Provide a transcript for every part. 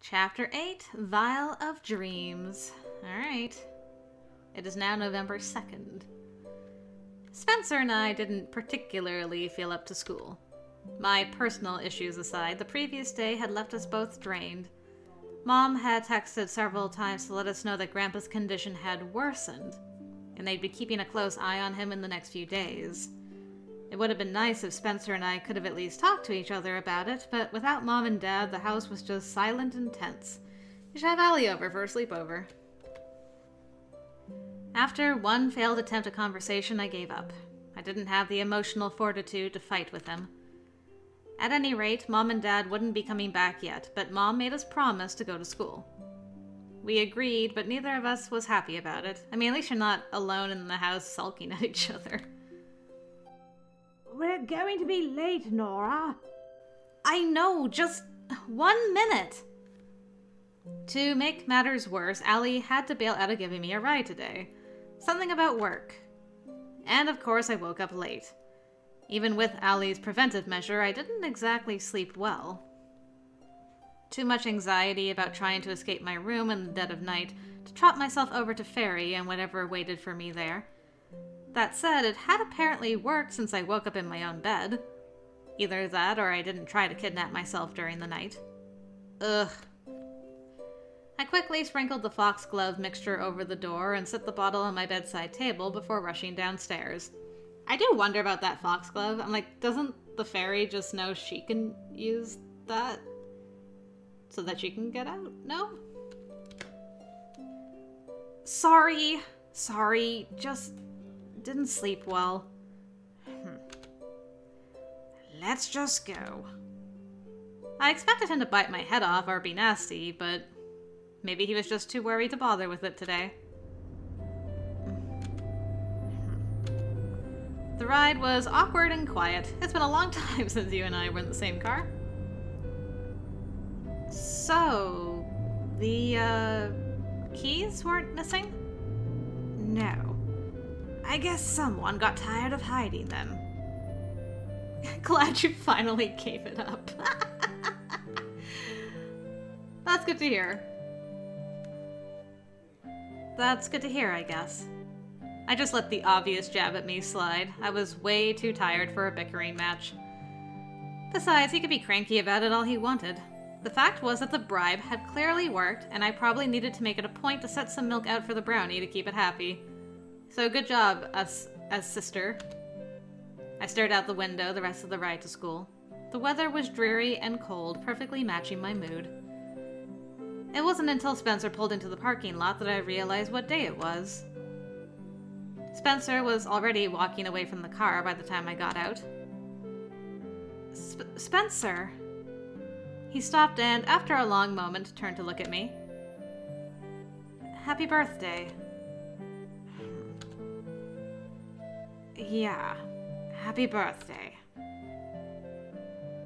Chapter 8, Vial of Dreams. Alright. It is now November 2nd. Spencer and I didn't particularly feel up to school. My personal issues aside, the previous day had left us both drained. Mom had texted several times to let us know that Grandpa's condition had worsened, and they'd be keeping a close eye on him in the next few days. It would have been nice if Spencer and I could have at least talked to each other about it, but without Mom and Dad, the house was just silent and tense. We should have Allie over for a sleepover. After one failed attempt at conversation, I gave up. I didn't have the emotional fortitude to fight with him. At any rate, Mom and Dad wouldn't be coming back yet, but Mom made us promise to go to school. We agreed, but neither of us was happy about it. I mean, at least you're not alone in the house sulking at each other. We're going to be late, Nora. I know, just 1 minute. To make matters worse, Allie had to bail out of giving me a ride today. Something about work. And of course I woke up late. Even with Allie's preventive measure, I didn't exactly sleep well. Too much anxiety about trying to escape my room in the dead of night to trot myself over to Ferry and whatever waited for me there. That said, it had apparently worked since I woke up in my own bed. Either that, or I didn't try to kidnap myself during the night. Ugh. I quickly sprinkled the foxglove mixture over the door and set the bottle on my bedside table before rushing downstairs. I do wonder about that foxglove. I'm like, doesn't the fairy just know she can use that so that she can get out? No? Sorry, just didn't sleep well. Let's just go. I expected him to bite my head off or be nasty, but maybe he was just too worried to bother with it today. The ride was awkward and quiet. It's been a long time since you and I were in the same car. So, the, keys weren't missing? No. I guess someone got tired of hiding them. Glad you finally gave it up. That's good to hear. That's good to hear, I guess. I just let the obvious jab at me slide. I was way too tired for a bickering match. Besides, he could be cranky about it all he wanted. The fact was that the bribe had clearly worked, and I probably needed to make it a point to set some milk out for the brownie to keep it happy. So good job, us as sister. I stared out the window the rest of the ride to school. The weather was dreary and cold, perfectly matching my mood. It wasn't until Spencer pulled into the parking lot that I realized what day it was. Spencer was already walking away from the car by the time I got out. Spencer? He stopped and, after a long moment, turned to look at me. Happy birthday. Yeah, happy birthday.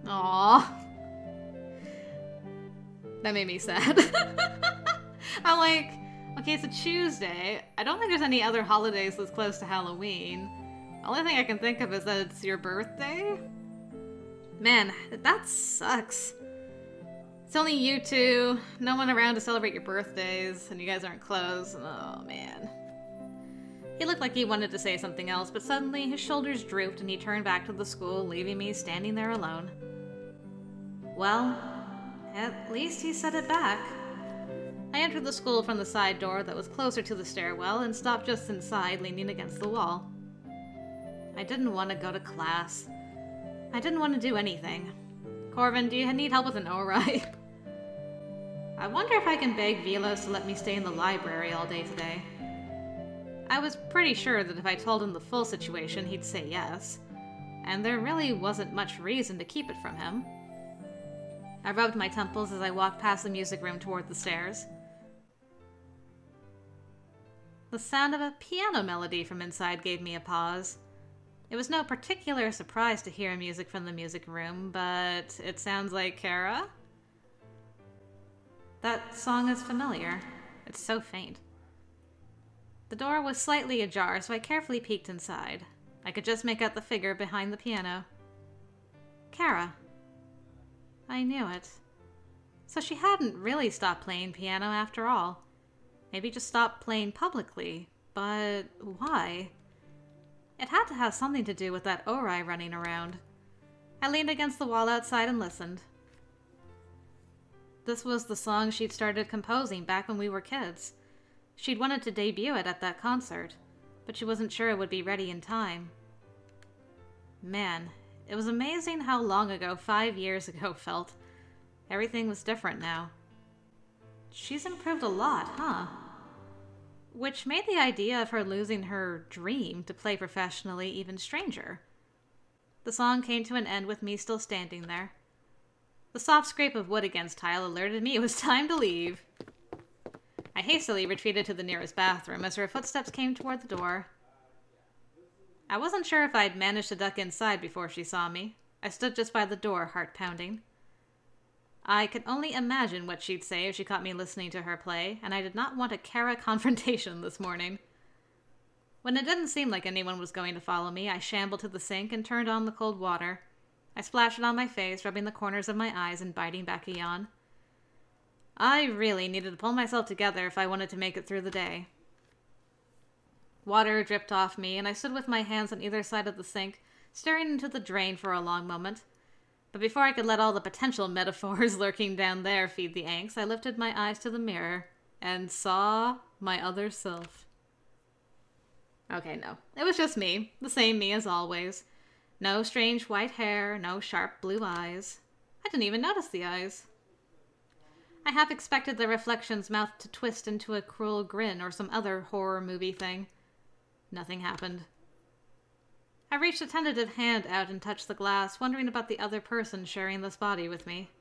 Aww. That made me sad. I'm like, okay, it's a Tuesday. I don't think there's any other holidays that's close to Halloween. The only thing I can think of is that it's your birthday. Man, that sucks. It's only you two, no one around to celebrate your birthdays, and you guys aren't close. Oh, man. He looked like he wanted to say something else, but suddenly his shoulders drooped and he turned back to the school, leaving me standing there alone. Well, at least he said it back. I entered the school from the side door that was closer to the stairwell and stopped just inside, leaning against the wall. I didn't want to go to class. I didn't want to do anything. Corvin, do you need help with an Orai? I wonder if I can beg Velos to let me stay in the library all day today. I was pretty sure that if I told him the full situation, he'd say yes. And there really wasn't much reason to keep it from him. I rubbed my temples as I walked past the music room toward the stairs. The sound of a piano melody from inside gave me a pause. It was no particular surprise to hear music from the music room, but it sounds like Kara. That song is familiar. It's so faint. The door was slightly ajar, so I carefully peeked inside. I could just make out the figure behind the piano. Kara. I knew it. So she hadn't really stopped playing piano after all. Maybe just stopped playing publicly. But why? It had to have something to do with that Orai running around. I leaned against the wall outside and listened. This was the song she'd started composing back when we were kids. She'd wanted to debut it at that concert, but she wasn't sure it would be ready in time. Man, it was amazing how long ago 5 years ago felt. Everything was different now. She's improved a lot, huh? Which made the idea of her losing her dream to play professionally even stranger. The song came to an end with me still standing there. The soft scrape of wood against tile alerted me it was time to leave. I hastily retreated to the nearest bathroom as her footsteps came toward the door. I wasn't sure if I'd managed to duck inside before she saw me. I stood just by the door, heart pounding. I could only imagine what she'd say if she caught me listening to her play, and I did not want a Kara confrontation this morning. When it didn't seem like anyone was going to follow me, I shambled to the sink and turned on the cold water. I splashed it on my face, rubbing the corners of my eyes and biting back a yawn. I really needed to pull myself together if I wanted to make it through the day. Water dripped off me, and I stood with my hands on either side of the sink, staring into the drain for a long moment. But before I could let all the potential metaphors lurking down there feed the angst, I lifted my eyes to the mirror and saw my other self. Okay, no. It was just me. The same me as always. No strange white hair, no sharp blue eyes. I didn't even notice the eyes. I half expected the reflection's mouth to twist into a cruel grin or some other horror movie thing. Nothing happened. I reached a tentative hand out and touched the glass, wondering about the other person sharing this body with me.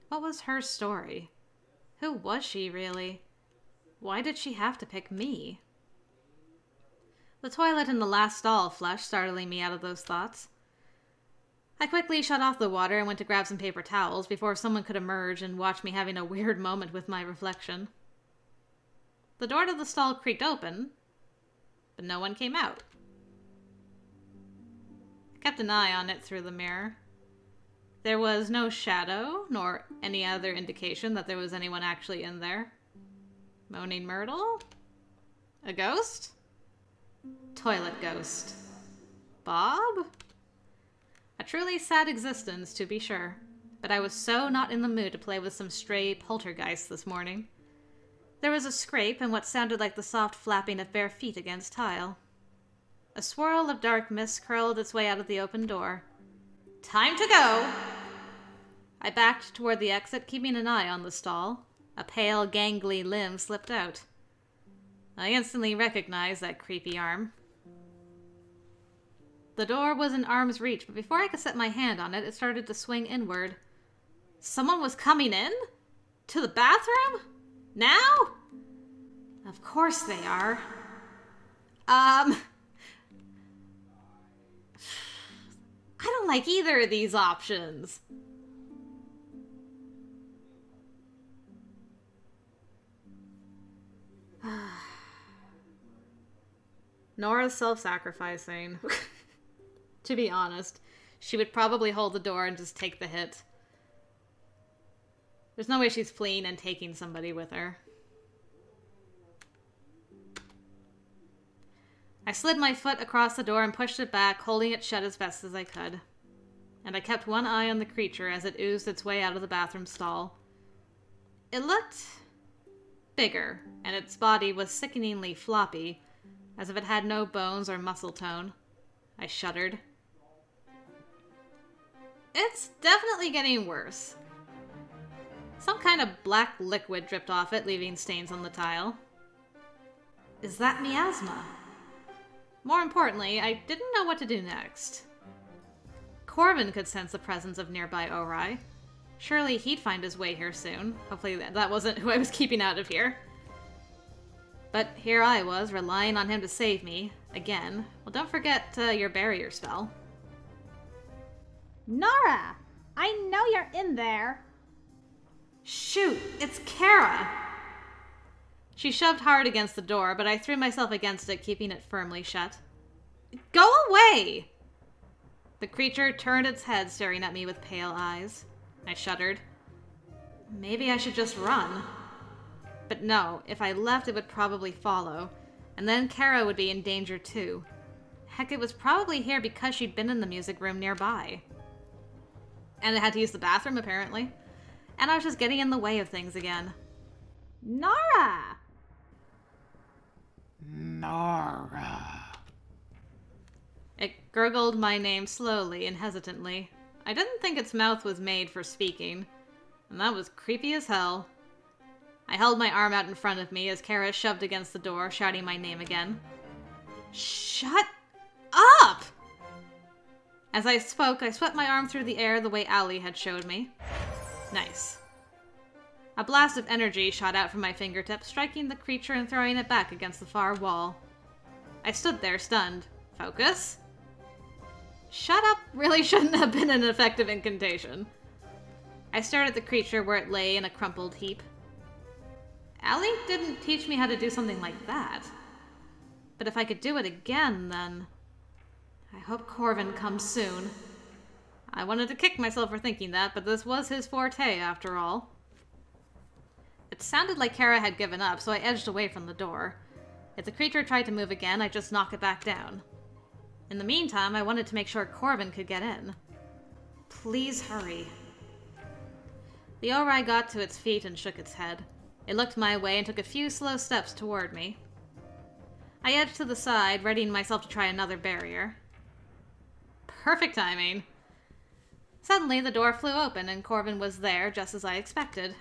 What was her story? Who was she, really? Why did she have to pick me? The toilet in the last stall flushed, startling me out of those thoughts. I quickly shut off the water and went to grab some paper towels before someone could emerge and watch me having a weird moment with my reflection. The door to the stall creaked open, but no one came out. I kept an eye on it through the mirror. There was no shadow, nor any other indication that there was anyone actually in there. Moaning Myrtle? A ghost? Toilet ghost. Bob? A truly sad existence, to be sure, but I was so not in the mood to play with some stray poltergeist this morning. There was a scrape and what sounded like the soft flapping of bare feet against tile. A swirl of dark mist curled its way out of the open door. Time to go! I backed toward the exit, keeping an eye on the stall. A pale, gangly limb slipped out. I instantly recognized that creepy arm. The door was in arm's reach, but before I could set my hand on it, it started to swing inward. Someone was coming in? To the bathroom? Now? Of course they are. I don't like either of these options. Nora's self-sacrificing. To be honest, she would probably hold the door and just take the hit. There's no way she's fleeing and taking somebody with her. I slid my foot across the door and pushed it back, holding it shut as best as I could. And I kept one eye on the creature as it oozed its way out of the bathroom stall. It looked bigger, and its body was sickeningly floppy, as if it had no bones or muscle tone. I shuddered. It's definitely getting worse. Some kind of black liquid dripped off it, leaving stains on the tile. Is that miasma? More importantly, I didn't know what to do next. Corvin could sense the presence of nearby Orai. Surely he'd find his way here soon. Hopefully that wasn't who I was keeping out of here. But here I was, relying on him to save me. Again. Well, don't forget your barrier spell. Nora! I know you're in there. Shoot! It's Kara! She shoved hard against the door, but I threw myself against it, keeping it firmly shut. Go away! The creature turned its head, staring at me with pale eyes. I shuddered. Maybe I should just run. But no, if I left it would probably follow, and then Kara would be in danger too. Heck, it was probably here because she'd been in the music room nearby. And it had to use the bathroom, apparently. And I was just getting in the way of things again. Nora! Nora. It gurgled my name slowly and hesitantly. I didn't think its mouth was made for speaking, and that was creepy as hell. I held my arm out in front of me as Kara shoved against the door, shouting my name again. Shut up! As I spoke, I swept my arm through the air the way Allie had showed me. Nice. A blast of energy shot out from my fingertip, striking the creature and throwing it back against the far wall. I stood there, stunned. Focus? Shut up really shouldn't have been an effective incantation. I stared at the creature where it lay in a crumpled heap. Allie didn't teach me how to do something like that. But if I could do it again, then... I hope Corvin comes soon. I wanted to kick myself for thinking that, but this was his forte, after all. It sounded like Kara had given up, so I edged away from the door. If the creature tried to move again, I'd just knock it back down. In the meantime, I wanted to make sure Corvin could get in. Please hurry. The Orai got to its feet and shook its head. It looked my way and took a few slow steps toward me. I edged to the side, readying myself to try another barrier. Perfect timing. Suddenly, the door flew open and Corvin was there, just as I expected.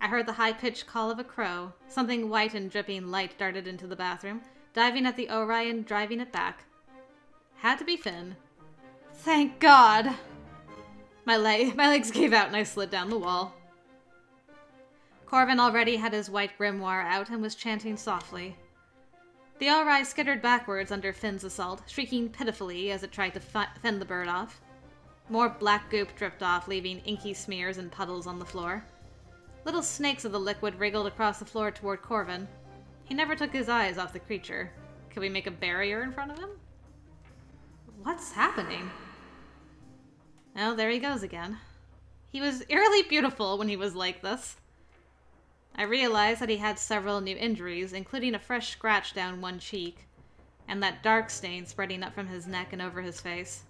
I heard the high-pitched call of a crow. Something white and dripping light darted into the bathroom, diving at the Orai and driving it back. Had to be Finn. Thank God! My legs gave out and I slid down the wall. Corvin already had his white grimoire out and was chanting softly. The Orai skittered backwards under Finn's assault, shrieking pitifully as it tried to fend the bird off. More black goop dripped off, leaving inky smears and puddles on the floor. Little snakes of the liquid wriggled across the floor toward Corvin. He never took his eyes off the creature. Could we make a barrier in front of him? What's happening? Oh, there he goes again. He was eerily beautiful when he was like this. I realized that he had several new injuries, including a fresh scratch down one cheek, and that dark stain spreading up from his neck and over his face.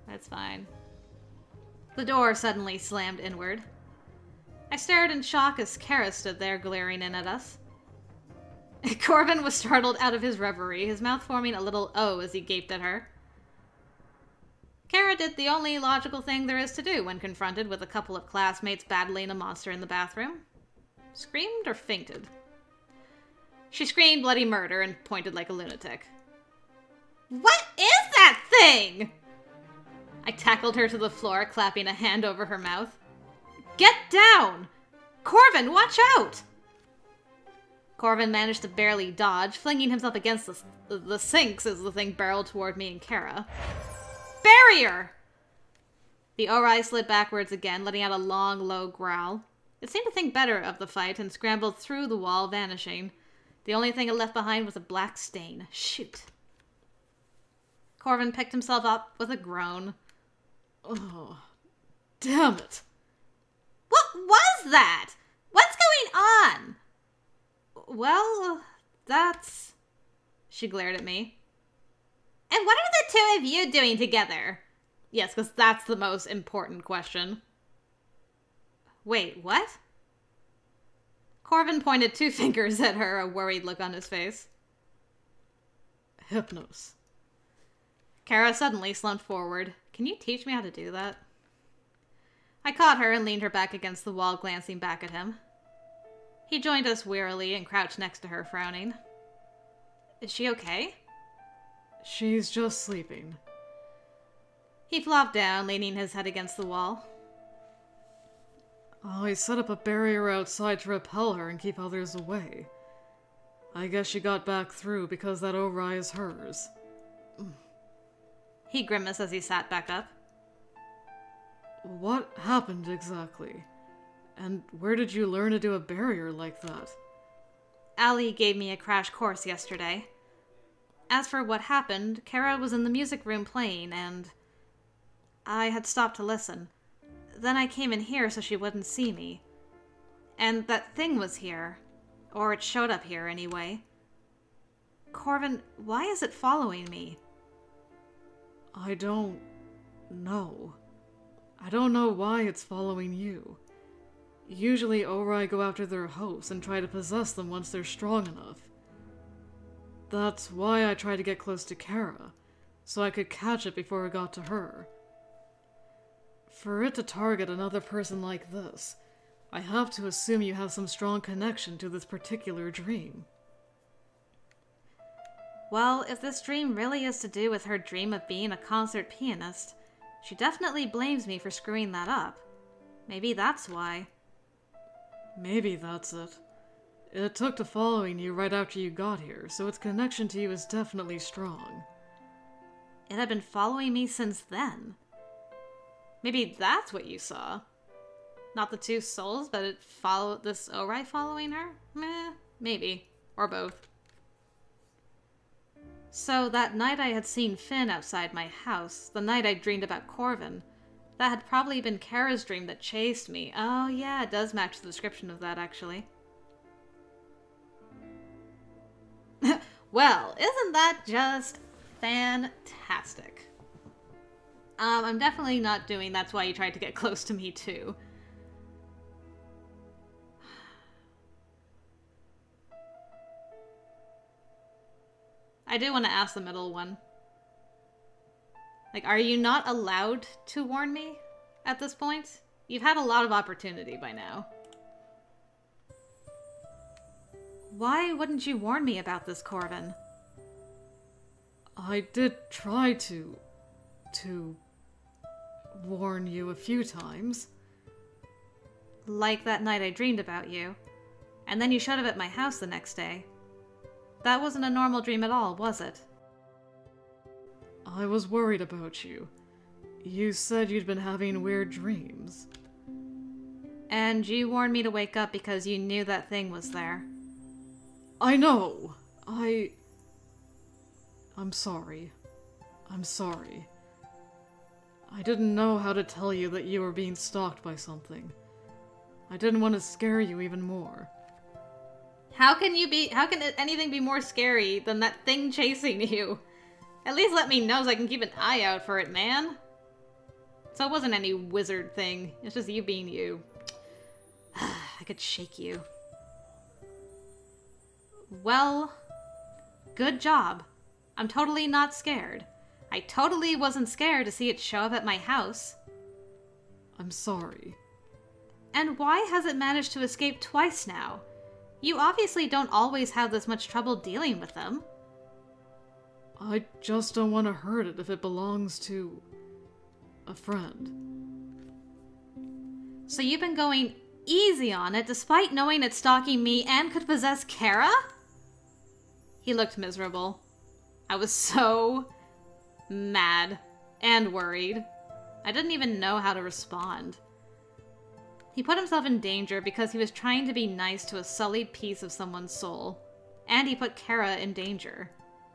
That's fine. The door suddenly slammed inward. I stared in shock as Kara stood there glaring in at us. Corvin was startled out of his reverie, his mouth forming a little O as he gaped at her. Kara did the only logical thing there is to do when confronted with a couple of classmates battling a monster in the bathroom. Screamed or fainted? She screamed bloody murder and pointed like a lunatic. What is that thing? I tackled her to the floor, clapping a hand over her mouth. Get down! Corvin, watch out! Corvin managed to barely dodge, flinging himself against the sinks as the thing barreled toward me and Kara. Barrier! The Orai slid backwards again, letting out a long, low growl. It seemed to think better of the fight and scrambled through the wall, vanishing. The only thing it left behind was a black stain. Shoot. Corvin picked himself up with a groan. Oh, damn it. What was that? What's going on? Well, that's... She glared at me. And what are the two of you doing together? Yes, because that's the most important question. Wait, what? Corvin pointed two fingers at her, a worried look on his face. Hypnos. Kara suddenly slumped forward. Can you teach me how to do that? I caught her and leaned her back against the wall, glancing back at him. He joined us wearily and crouched next to her, frowning. Is she okay? She's just sleeping. He flopped down, leaning his head against the wall. I set up a barrier outside to repel her and keep others away. I guess she got back through because that Orai is hers. He grimaced as he sat back up. What happened exactly? And where did you learn to do a barrier like that? Allie gave me a crash course yesterday. as for what happened, Kara was in the music room playing, and I had stopped to listen. Then I came in here so she wouldn't see me. And that thing was here. Or it showed up here, anyway. Corvin, why is it following me? I don't know. I don't know why it's following you. Usually Orai go after their hosts and try to possess them once they're strong enough. That's why I tried to get close to Kara, so I could catch it before it got to her. For it to target another person like this, I have to assume you have some strong connection to this particular dream. Well, if this dream really is to do with her dream of being a concert pianist, she definitely blames me for screwing that up. Maybe that's why. Maybe that's it. It took to following you right after you got here, so its connection to you is definitely strong. It had been following me since then. Maybe that's what you saw. Not the two souls, but it followed this Orai following her? Meh, maybe. Or both. So that night I had seen Finn outside my house, the night I dreamed about Corvin, that had probably been Kara's dream that chased me. Oh yeah, it does match the description of that, actually. Well, isn't that just fantastic? I'm definitely not doing that's why you tried to get close to me too. I do want to ask the middle one. Like, are you not allowed to warn me at this point? You've had a lot of opportunity by now. Why wouldn't you warn me about this, Corvin? I did try to warn you a few times. Like that night I dreamed about you. And then you showed up at my house the next day. That wasn't a normal dream at all, was it? I was worried about you. You said you'd been having weird dreams. And you warned me to wake up because you knew that thing was there. I know! I'm sorry. I'm sorry. I didn't know how to tell you that you were being stalked by something. I didn't want to scare you even more. How can anything be more scary than that thing chasing you? At least let me know so I can keep an eye out for it, man. So it wasn't any wizard thing. It's just you being you. I could shake you. Well, good job. I'm totally not scared. I totally wasn't scared to see it show up at my house. I'm sorry. And why has it managed to escape twice now? You obviously don't always have this much trouble dealing with them. I just don't want to hurt it if it belongs to a friend. So you've been going easy on it despite knowing it's stalking me and could possess Kara? He looked miserable. I was so mad and worried. I didn't even know how to respond. He put himself in danger because he was trying to be nice to a sullied piece of someone's soul. And he put Kara in danger.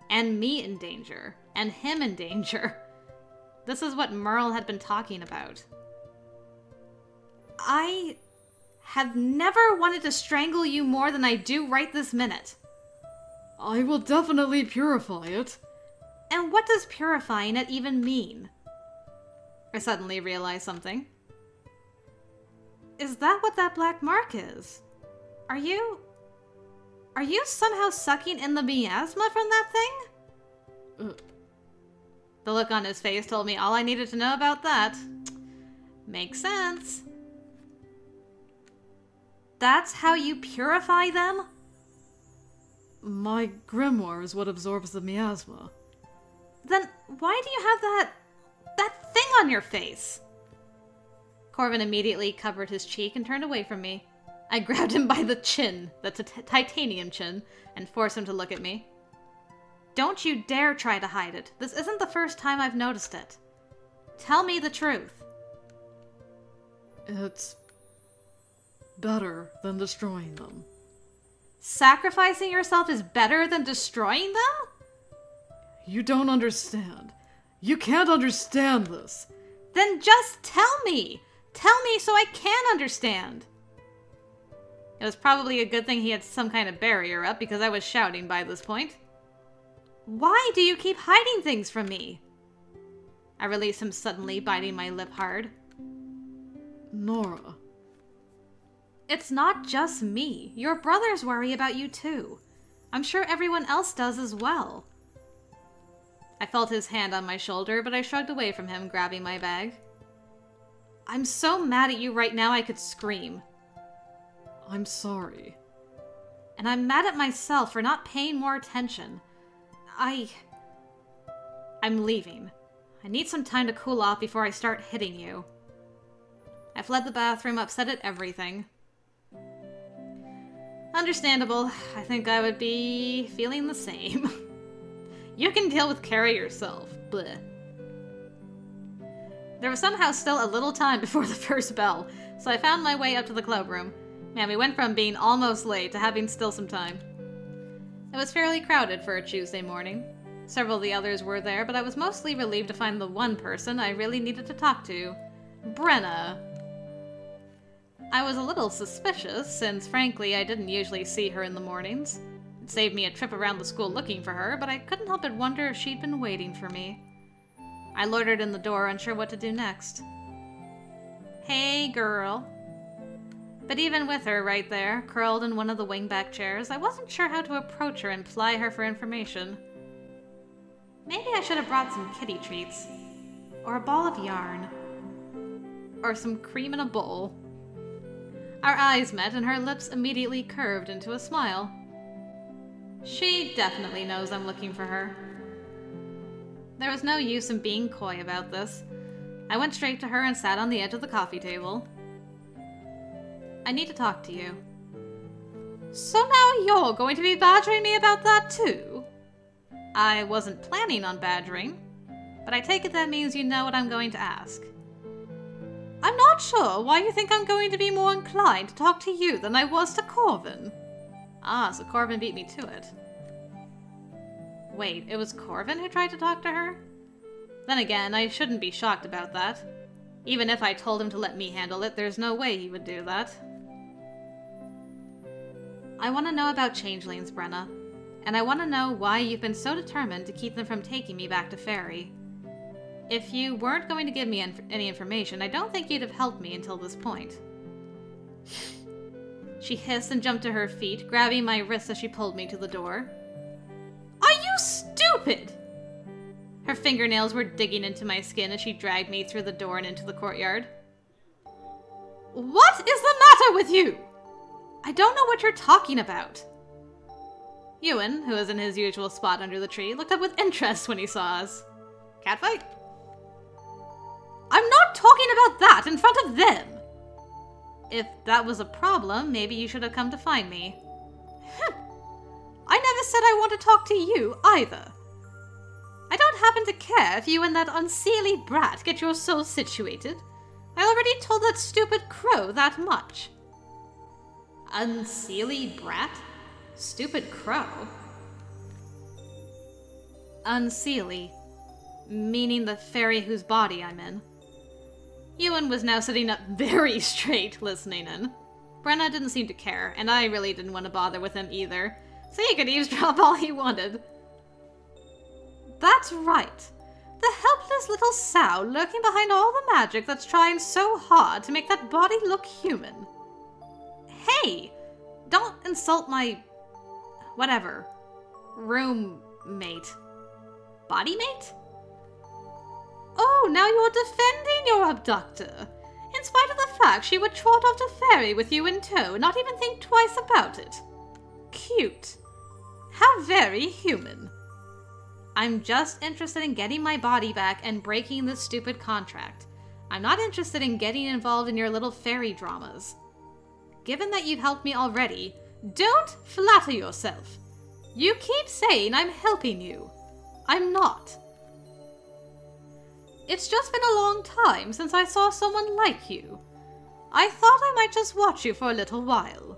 And me in danger. And him in danger. This is what Merle had been talking about. I have never wanted to strangle you more than I do right this minute. I will definitely purify it. And what does purifying it even mean? I suddenly realized something. Is that what that black mark is? Are you somehow sucking in the miasma from that thing? The look on his face told me all I needed to know about that. Makes sense. That's how you purify them? My grimoire is what absorbs the miasma. Then why do you have that thing on your face? Corvin immediately covered his cheek and turned away from me. I grabbed him by the chin, the titanium chin, and forced him to look at me. Don't you dare try to hide it. This isn't the first time I've noticed it. Tell me the truth. It's better than destroying them. Sacrificing yourself is better than destroying them? You don't understand. You can't understand this. Then just tell me! Tell me so I can understand! It was probably a good thing he had some kind of barrier up because I was shouting by this point. Why do you keep hiding things from me? I released him suddenly, biting my lip hard. Nora. It's not just me. Your brothers worry about you too. I'm sure everyone else does as well. I felt his hand on my shoulder, but I shrugged away from him, grabbing my bag. I'm so mad at you right now I could scream. I'm sorry. And I'm mad at myself for not paying more attention. I'm leaving. I need some time to cool off before I start hitting you. I fled the bathroom, upset at everything. Understandable. I think I would be feeling the same. You can deal with Carrie yourself. Bleh. There was somehow still a little time before the first bell, so I found my way up to the club room. Man, we went from being almost late to having still some time. It was fairly crowded for a Tuesday morning. Several of the others were there, but I was mostly relieved to find the one person I really needed to talk to. Brenna. I was a little suspicious, since frankly I didn't usually see her in the mornings. It saved me a trip around the school looking for her, but I couldn't help but wonder if she'd been waiting for me. I loitered in the door, unsure what to do next. Hey, girl. But even with her right there, curled in one of the wingback chairs, I wasn't sure how to approach her and ply her for information. Maybe I should have brought some kitty treats. Or a ball of yarn. Or some cream in a bowl. Our eyes met and her lips immediately curved into a smile. She definitely knows I'm looking for her. There was no use in being coy about this. I went straight to her and sat on the edge of the coffee table. I need to talk to you. So now you're going to be badgering me about that too? I wasn't planning on badgering, but I take it that means you know what I'm going to ask. I'm not sure why you think I'm going to be more inclined to talk to you than I was to Corvin. Ah, so Corvin beat me to it. Wait, it was Corvin who tried to talk to her? Then again, I shouldn't be shocked about that. Even if I told him to let me handle it, there's no way he would do that. I want to know about changelings, Brenna. And I want to know why you've been so determined to keep them from taking me back to Fairy. If you weren't going to give me any information, I don't think you'd have helped me until this point. She hissed and jumped to her feet, grabbing my wrist as she pulled me to the door. Are you stupid? Her fingernails were digging into my skin as she dragged me through the door and into the courtyard. What is the matter with you? I don't know what you're talking about. Ewan, who was in his usual spot under the tree, looked up with interest when he saw us. Catfight? I'm not talking about that in front of them! If that was a problem, maybe you should have come to find me. I never said I want to talk to you, either. I don't happen to care if you and that unseelie brat get your souls situated. I already told that stupid crow that much. Unseelie brat? Stupid crow? Unseelie, meaning the fairy whose body I'm in. Ewan was now sitting up very straight, listening in. Brenna didn't seem to care, and I really didn't want to bother with him either, so he could eavesdrop all he wanted. That's right. The helpless little sow lurking behind all the magic that's trying so hard to make that body look human. Hey! Don't insult my... whatever. Roommate. Bodymate? Oh, now you're defending your abductor. In spite of the fact she would trot off to Fairy with you in tow and not even think twice about it. Cute. How very human. I'm just interested in getting my body back and breaking this stupid contract. I'm not interested in getting involved in your little fairy dramas. Given that you've helped me already, don't flatter yourself. You keep saying I'm helping you. I'm not. It's just been a long time since I saw someone like you. I thought I might just watch you for a little while.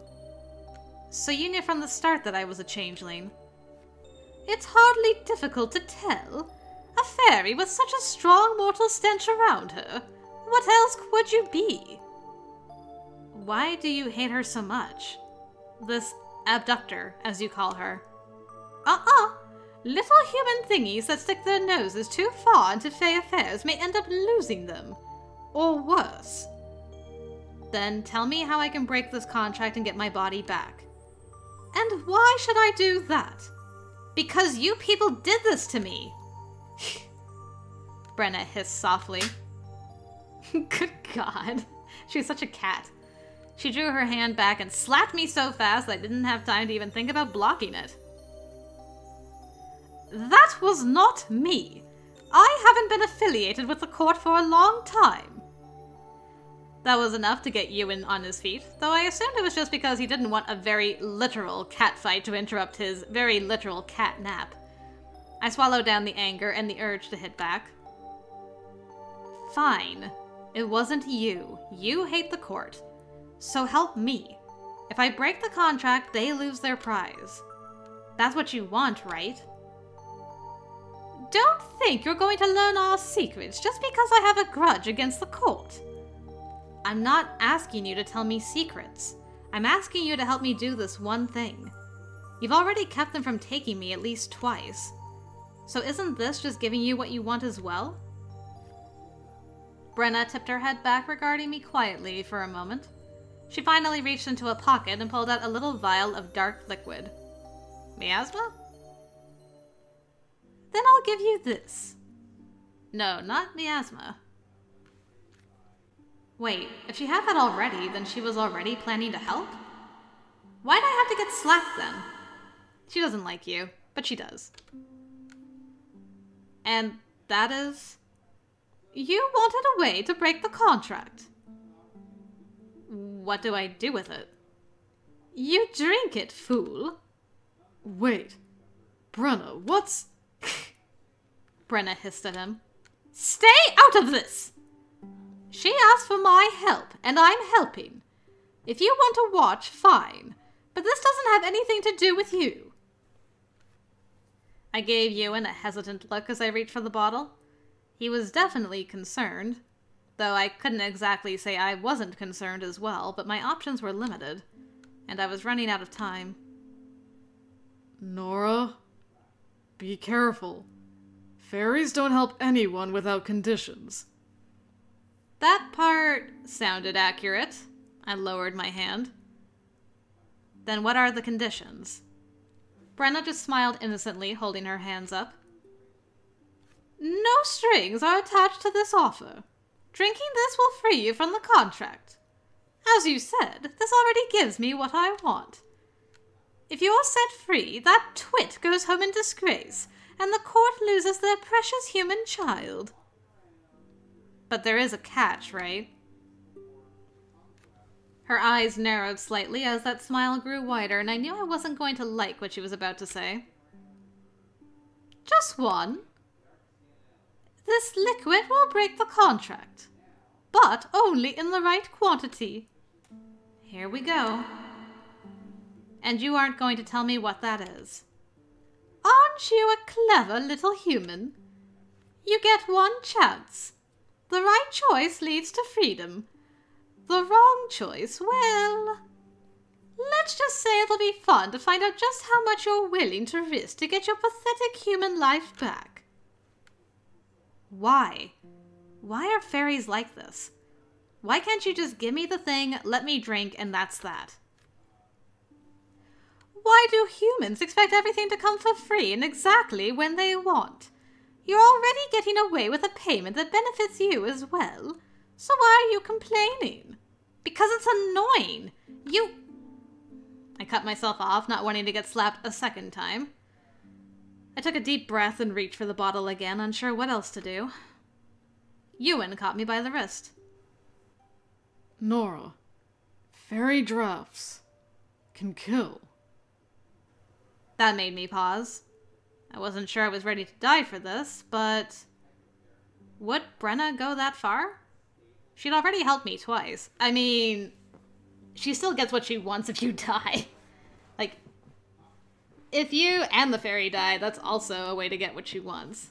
So you knew from the start that I was a changeling? It's hardly difficult to tell. A fairy with such a strong mortal stench around her. What else would you be? Why do you hate her so much? This abductor, as you call her. Little human thingies that stick their noses too far into Fae affairs may end up losing them. Or worse. Then tell me how I can break this contract and get my body back. And why should I do that? Because you people did this to me. Brenna hissed softly. Good God. She's such a cat. She drew her hand back and slapped me so fast I didn't have time to even think about blocking it. That was not me. I haven't been affiliated with the court for a long time. That was enough to get Ewan on his feet, though I assumed it was just because he didn't want a very literal cat fight to interrupt his very literal cat nap. I swallowed down the anger and the urge to hit back. Fine. It wasn't you. You hate the court. So help me. If I break the contract, they lose their prize. That's what you want, right? Don't think you're going to learn our secrets just because I have a grudge against the court. I'm not asking you to tell me secrets. I'm asking you to help me do this one thing. You've already kept them from taking me at least twice. So isn't this just giving you what you want as well? Brenna tipped her head back regarding me quietly for a moment. She finally reached into a pocket and pulled out a little vial of dark liquid. Miasma? Then I'll give you this. No, not miasma. Wait, if she had that already, then she was already planning to help? Why'd I have to get slapped then? She doesn't like you, but she does. And that is? You wanted a way to break the contract. What do I do with it? You drink it, fool. Wait. Brenna, what's... Brenna hissed at him. Stay out of this! She asked for my help, and I'm helping. If you want to watch, fine. But this doesn't have anything to do with you. I gave Ewan a hesitant look as I reached for the bottle. He was definitely concerned, though I couldn't exactly say I wasn't concerned as well, but my options were limited, and I was running out of time. Nora, be careful. Fairies don't help anyone without conditions. That part sounded accurate. I lowered my hand. Then what are the conditions? Brenna just smiled innocently, holding her hands up. No strings are attached to this offer. Drinking this will free you from the contract. As you said, this already gives me what I want. If you're set free, that twit goes home in disgrace, and the court loses their precious human child. But there is a catch, right? Her eyes narrowed slightly as that smile grew wider, and I knew I wasn't going to like what she was about to say. Just one. This liquid will break the contract, but only in the right quantity. Here we go. And you aren't going to tell me what that is. Aren't you a clever little human? You get one chance. The right choice leads to freedom. The wrong choice, well... Let's just say it'll be fun to find out just how much you're willing to risk to get your pathetic human life back. Why? Why are fairies like this? Why can't you just give me the thing, let me drink, and that's that? Why do humans expect everything to come for free and exactly when they want? You're already getting away with a payment that benefits you as well. So why are you complaining? Because it's annoying. I cut myself off, not wanting to get slapped a second time. I took a deep breath and reached for the bottle again, unsure what else to do. Ewan caught me by the wrist. Nora, fairy drafts can kill. That made me pause. I wasn't sure I was ready to die for this, but... Would Brenna go that far? She'd already helped me twice. I mean, she still gets what she wants if you die. Like, if you and the fairy die, that's also a way to get what she wants.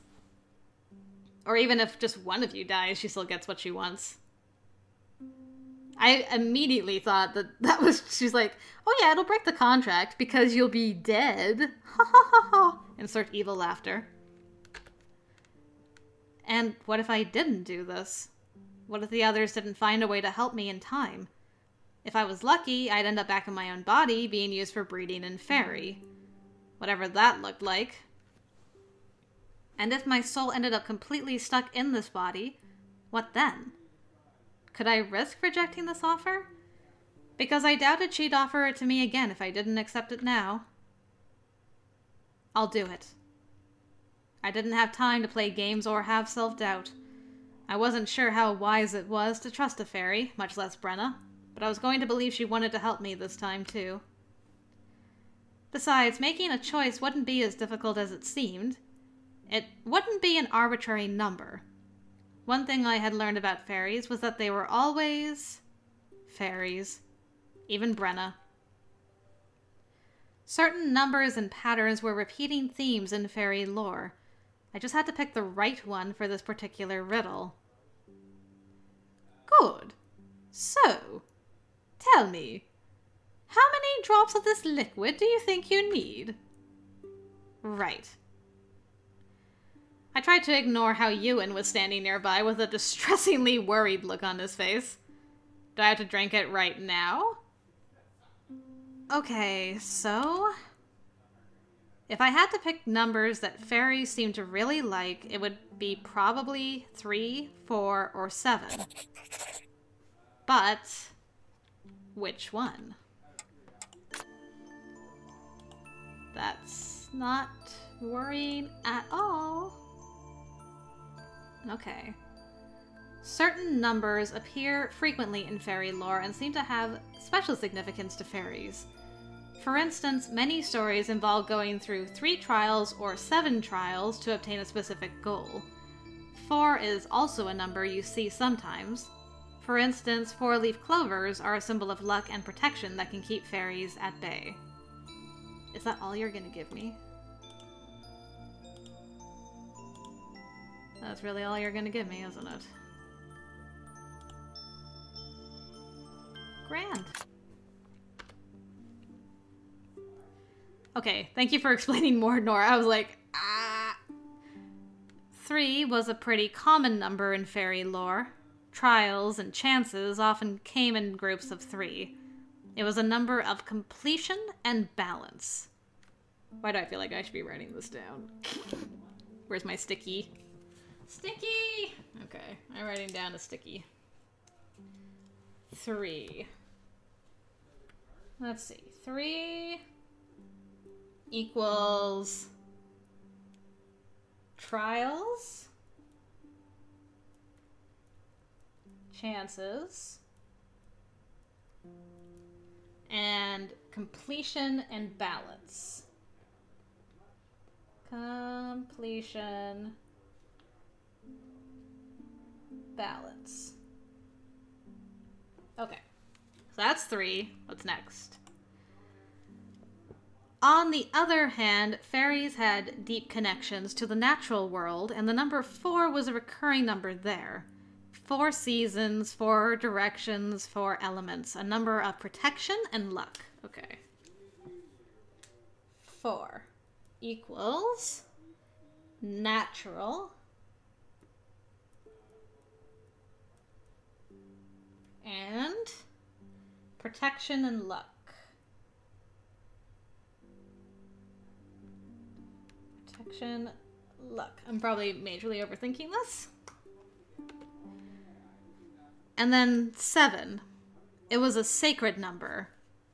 Or even if just one of you dies, she still gets what she wants. I immediately thought that was... She's like, oh yeah, it'll break the contract because you'll be dead. Ha ha ha ha. Insert evil laughter. And what if I didn't do this? What if the others didn't find a way to help me in time? If I was lucky, I'd end up back in my own body, being used for breeding in fairy. Whatever that looked like. And if my soul ended up completely stuck in this body, what then? Could I risk rejecting this offer? Because I doubted she'd offer it to me again if I didn't accept it now. I'll do it. I didn't have time to play games or have self-doubt. I wasn't sure how wise it was to trust a fairy, much less Brenna, but I was going to believe she wanted to help me this time too. Besides, making a choice wouldn't be as difficult as it seemed. It wouldn't be an arbitrary number. One thing I had learned about fairies was that they were always... fairies. Even Brenna. Certain numbers and patterns were repeating themes in fairy lore. I just had to pick the right one for this particular riddle. Good. So, tell me, how many drops of this liquid do you think you need? Right. I tried to ignore how Ewan was standing nearby with a distressingly worried look on his face. Do I have to drink it right now? Okay, so... if I had to pick numbers that fairies seem to really like, it would be probably 3, 4, or 7. But... which one? That's not worrying at all. Okay. Certain numbers appear frequently in fairy lore and seem to have special significance to fairies. For instance, many stories involve going through 3 trials or 7 trials to obtain a specific goal. 4 is also a number you see sometimes. For instance, 4-leaf clovers are a symbol of luck and protection that can keep fairies at bay. Is that all you're gonna give me? That's really all you're gonna give me, isn't it? Grand. Okay, thank you for explaining more, Nora. I was like, ah. 3 was a pretty common number in fairy lore. Trials and chances often came in groups of 3. It was a number of completion and balance. Why do I feel like I should be writing this down? Where's my sticky? Sticky! Okay, I'm writing down a sticky. 3. Let's see. 3 equals trials, chances, and completion and balance. Completion, balance. Okay, so that's 3. What's next? On the other hand, fairies had deep connections to the natural world, and the number 4 was a recurring number there. 4 seasons, 4 directions, 4 elements. A number of protection and luck. Okay. 4 equals natural and protection and luck. Protection, luck. I'm probably majorly overthinking this. And then 7. It was a sacred number.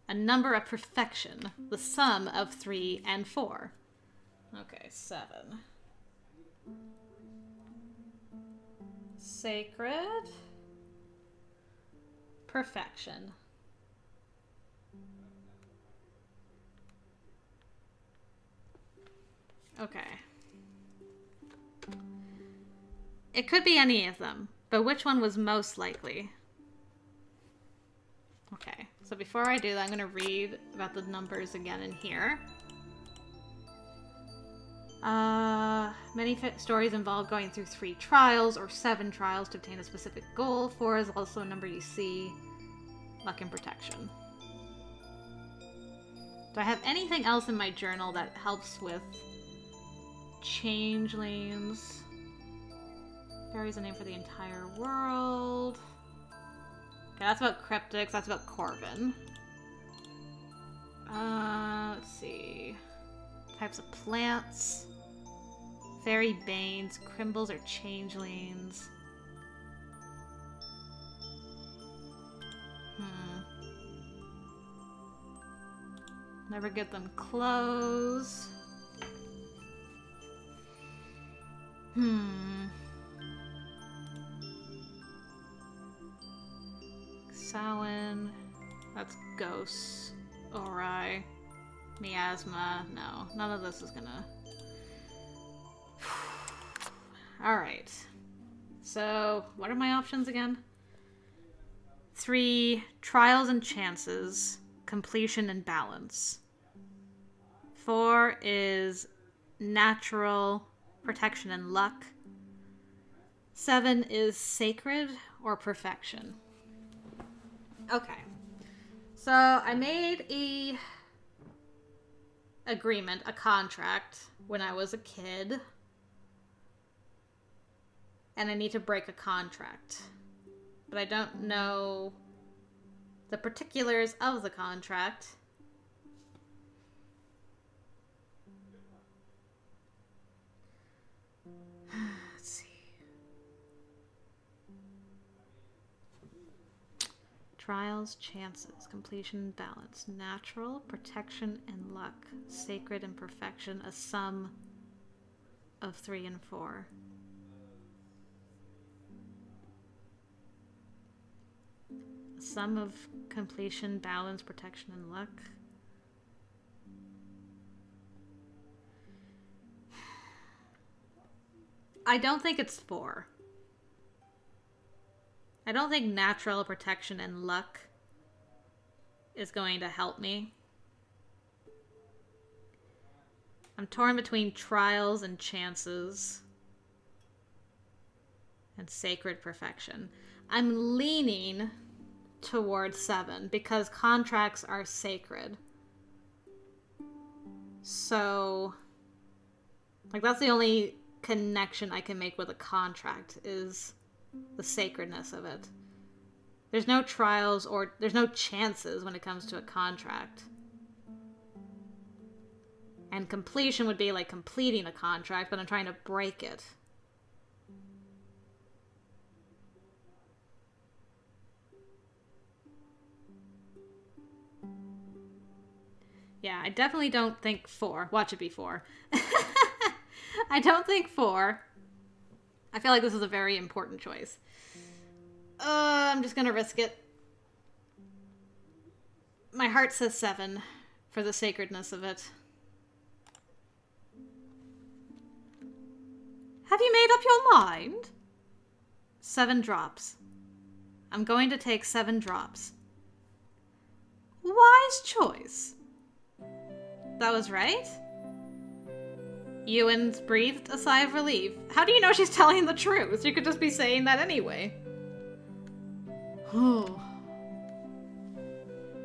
A number of perfection. The sum of 3 and 4. Okay, 7. Sacred. Perfection. Okay. It could be any of them, but which one was most likely? Okay, so before I do that, I'm going to read about the numbers again in here. Many stories involve going through 3 trials or 7 trials to obtain a specific goal. 4 is also a number you see. Luck and protection. Do I have anything else in my journal that helps with changelings? Fairy's a name for the entire world. Okay, that's about cryptics. That's about Corvin. Let's see. Types of plants. Fairy banes. Crimbles are changelings. Never get them clothes. Samhain. That's ghosts. Orai. Miasma. No, none of this is gonna... Alright. So, what are my options again? 3, trials and chances. Completion and balance. 4 is natural, protection and luck. 7 is sacred or perfection. Okay. So I made a agreement, a contract, when I was a kid. And I need to break a contract. But I don't know the particulars of the contract. Let's see. Trials, chances, completion, balance, natural, protection, and luck, sacred and perfection, a sum of 3 and 4. A sum of completion, balance, protection, and luck. I don't think it's 4. I don't think natural, protection, and luck is going to help me. I'm torn between trials and chances and sacred perfection. I'm leaning towards 7 because contracts are sacred. So, like, that's the only connection I can make with a contract is the sacredness of it. There's no trials or there's no chances when it comes to a contract. And completion would be like completing a contract, but I'm trying to break it. Yeah, I definitely don't think 4. Watch it be 4. I don't think 4. I feel like this is a very important choice. I'm just gonna risk it. My heart says 7 for the sacredness of it. Have you made up your mind? 7 drops. I'm going to take 7 drops. Wise choice. That was right? Ewan breathed a sigh of relief. How do you know she's telling the truth? You could just be saying that anyway.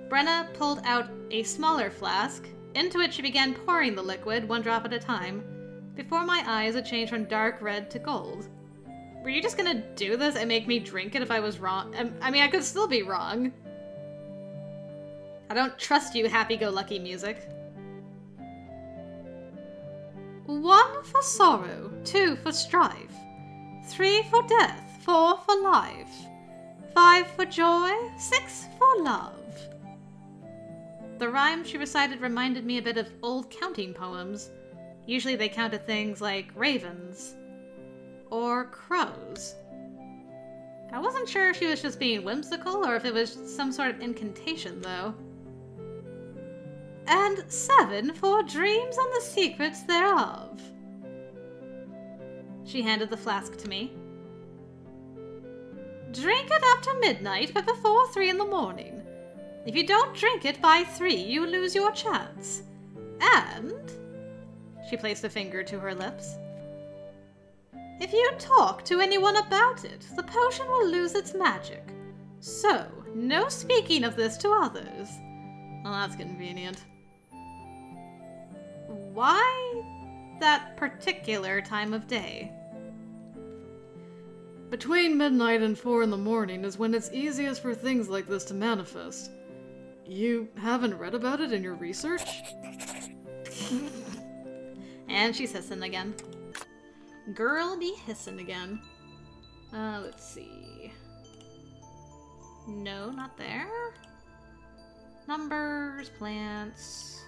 Brenna pulled out a smaller flask. Into it she began pouring the liquid, 1 drop at a time. Before my eyes, it changed from dark red to gold. Were you just gonna do this and make me drink it if I was wrong? I mean, I could still be wrong. I don't trust you, happy-go-lucky music. 1 for sorrow, 2 for strife, 3 for death, 4 for life, 5 for joy, 6 for love. The rhyme she recited reminded me a bit of old counting poems. Usually they counted things like ravens or crows. I wasn't sure if she was just being whimsical or if it was some sort of incantation, though. And 7 for dreams and the secrets thereof. She handed the flask to me. Drink it after midnight, but before 3 in the morning. If you don't drink it by 3, you lose your chance. And She placed a finger to her lips. If you talk to anyone about it, the potion will lose its magic. So, no speaking of this to others. Well, that's convenient. Why that particular time of day? Between midnight and 4 in the morning is when it's easiest for things like this to manifest. You haven't read about it in your research? And she's hissing again. Girl be hissing again. Let's see. No, not there. Numbers, plants.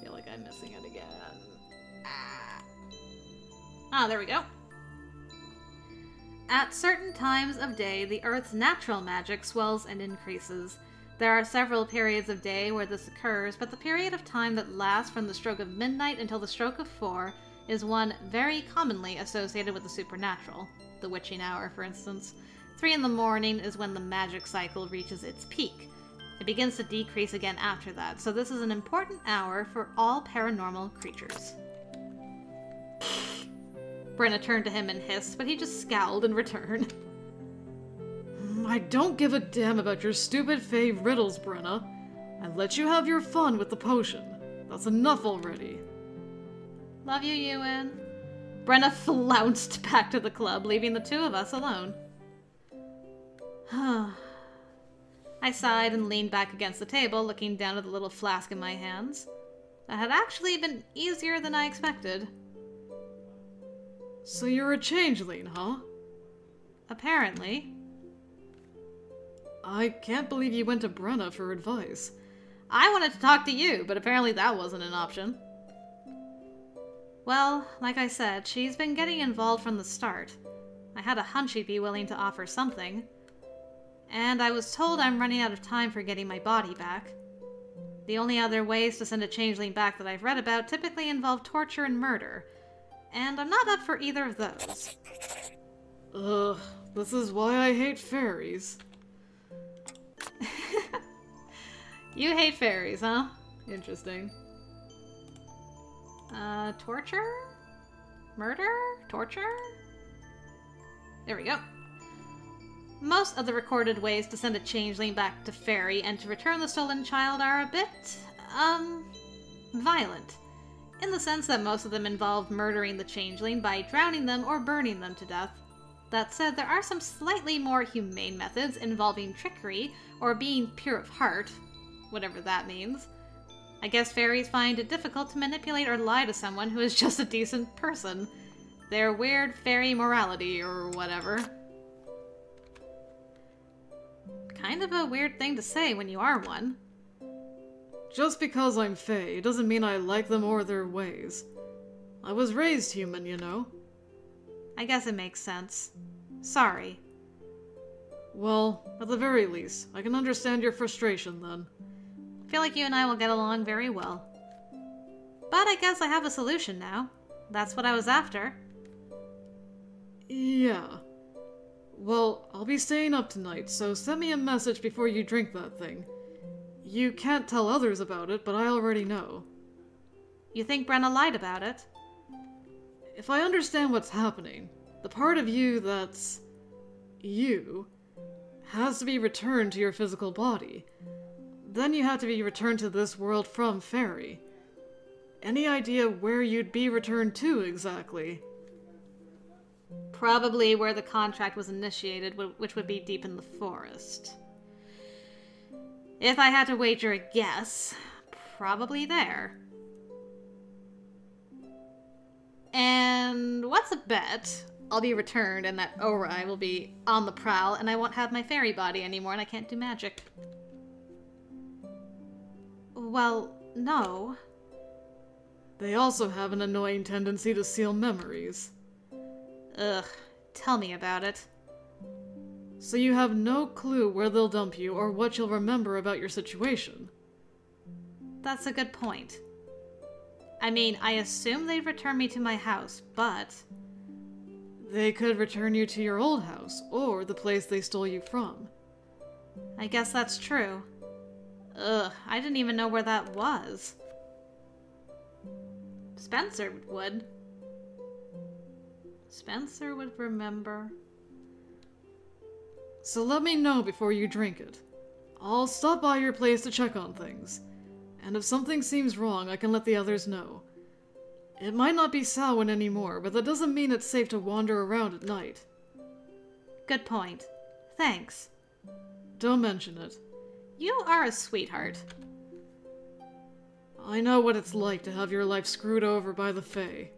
Feel like I'm missing it again. Ah, there we go. At certain times of day, the Earth's natural magic swells and increases. There are several periods of day where this occurs, but the period of time that lasts from the stroke of midnight until the stroke of 4 is one very commonly associated with the supernatural. The witching hour, for instance. 3 in the morning is when the magic cycle reaches its peak. It begins to decrease again after that, so this is an important hour for all paranormal creatures. Brenna turned to him and hissed, but he just scowled in return. I don't give a damn about your stupid fae riddles, Brenna. I let you have your fun with the potion. That's enough already. Love you, Ewan. Brenna flounced back to the club, leaving the two of us alone. I sighed and leaned back against the table, looking down at the little flask in my hands. That had actually been easier than I expected. So you're a changeling, huh? Apparently. I can't believe you went to Brenna for advice. I wanted to talk to you, but apparently that wasn't an option. Well, like I said, she's been getting involved from the start. I had a hunch she'd be willing to offer something. And I was told I'm running out of time for getting my body back. The only other ways to send a changeling back that I've read about typically involve torture and murder. And I'm not up for either of those. Ugh, this is why I hate fairies. You hate fairies, huh? Interesting. Torture? Murder? Torture? There we go. Most of the recorded ways to send a changeling back to fairy and to return the stolen child are a bit, violent. In the sense that most of them involve murdering the changeling by drowning them or burning them to death. That said, there are some slightly more humane methods involving trickery or being pure of heart, whatever that means. I guess fairies find it difficult to manipulate or lie to someone who is just a decent person. Their weird fairy morality or whatever. Kind of a weird thing to say when you are one. Just because I'm fae doesn't mean I like them or their ways. I was raised human, you know. I guess it makes sense. Sorry. Well, at the very least, I can understand your frustration then. I feel like you and I will get along very well. But I guess I have a solution now. That's what I was after. Yeah. Well, I'll be staying up tonight, so send me a message before you drink that thing. You can't tell others about it, but I already know. You think Brenna lied about it? If I understand what's happening, the part of you that's you has to be returned to your physical body. Then you have to be returned to this world from fairy. Any idea where you'd be returned to exactly? Probably where the contract was initiated, which would be deep in the forest. If I had to wager a guess, probably there. And what's a bet? I'll be returned and that Orai will be on the prowl and I won't have my fairy body anymore and I can't do magic. Well, no. They also have an annoying tendency to seal memories. Ugh, tell me about it. So you have no clue where they'll dump you or what you'll remember about your situation. That's a good point. I mean, I assume they'd return me to my house, but... They could return you to your old house, or the place they stole you from. I guess that's true. Ugh, I didn't even know where that was. Spencer would. Spencer would remember. So let me know before you drink it. I'll stop by your place to check on things. And if something seems wrong, I can let the others know. It might not be Samhain anymore, but that doesn't mean it's safe to wander around at night. Good point. Thanks. Don't mention it. You are a sweetheart. I know what it's like to have your life screwed over by the Fae.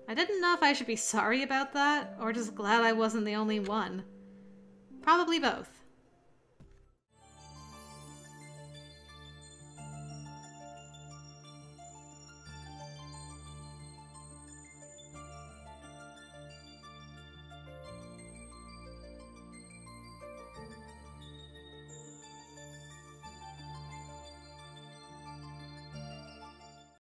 I didn't know if I should be sorry about that, or just glad I wasn't the only one. Probably both.